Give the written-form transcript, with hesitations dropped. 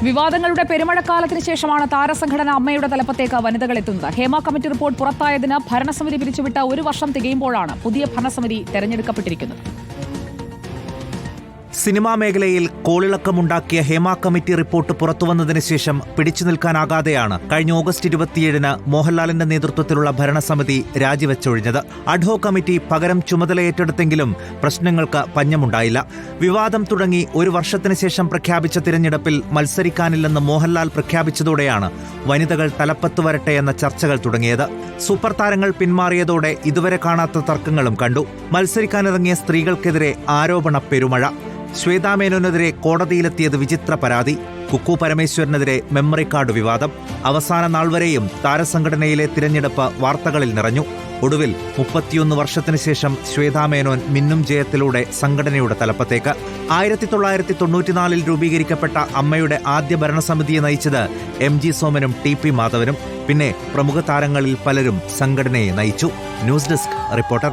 വിവാദങ്ങളുടെ പെരുമഴക്കാലത്തിന് ശേഷമാണ് താരസംഘടന അമ്മയുടെ തലപ്പത്തേക്ക് വനിതകൾ എത്തുന്നത്. ഹേമ കമ്മിറ്റി റിപ്പോർട്ട് പുറത്തായതിന് ഭരണസമിതി പിരിച്ചുവിട്ട 1 വർഷം തികയുമ്പോഴാണ് പുതിയ ഭരണസമിതി തെരഞ്ഞെടുക്കപ്പെട്ടിരിക്കുന്നത്. സിനിമാ മേഖലയിൽ കോളിളക്കമുണ്ടാക്കിയ ഹേമ കമ്മിറ്റി റിപ്പോർട്ട് പുറത്തുവന്നതിന് ശേഷം പിടിച്ചു നിൽക്കാനാകാതെയാണ് കഴിഞ്ഞ ഓഗസ്റ്റ് 27-ന് മോഹൻലാലിന്റെ നേതൃത്വത്തിലുള്ള ഭരണസമിതി രാജിവെച്ചൊഴിഞ്ഞത്. അഡ്ഹോ കമ്മിറ്റി പകരം ചുമതലയേറ്റെടുത്തെങ്കിലും പ്രശ്നങ്ങൾക്ക് പഞ്ഞമുണ്ടായില്ല. വിവാദം തുടങ്ങി 1 വർഷത്തിന് ശേഷം പ്രഖ്യാപിച്ച തിരഞ്ഞെടുപ്പിൽ മത്സരിക്കാനില്ലെന്ന് മോഹൻലാൽ പ്രഖ്യാപിച്ചതോടെയാണ് വനിതകൾ തലപ്പത്ത് വരട്ടെ എന്ന ചർച്ചകൾ തുടങ്ങിയത്. സൂപ്പർ താരങ്ങൾ പിന്മാറിയതോടെ ഇതുവരെ കാണാത്ത തർക്കങ്ങളും കണ്ടു. മത്സരിക്കാനിറങ്ങിയ സ്ത്രീകൾക്കെതിരെ ആരോപണ പെരുമഴ. ശ്വേതാ മേനോനെതിരെ കോടതിയിലെത്തിയത് വിചിത്ര പരാതി. കുക്കു പരമേശ്വരനെതിരെ മെമ്മറി കാർഡ് വിവാദം. അവസാന നാൾ വരെയും താരസംഘടനയിലെ തിരഞ്ഞെടുപ്പ് വാർത്തകളിൽ നിറഞ്ഞു. ഒടുവിൽ 31 വർഷത്തിനു ശേഷം ശ്വേതാ മേനോൻ മിന്നും ജയത്തിലൂടെ സംഘടനയുടെ തലപ്പത്തേക്ക്. 1994-ൽ രൂപീകരിക്കപ്പെട്ട അമ്മയുടെ ആദ്യ ഭരണസമിതിയെ നയിച്ചത് MG സോമനും TP മാധവനും. പിന്നെ പ്രമുഖ താരങ്ങളിൽ പലരും സംഘടനയെ നയിച്ചു. News desk reporter.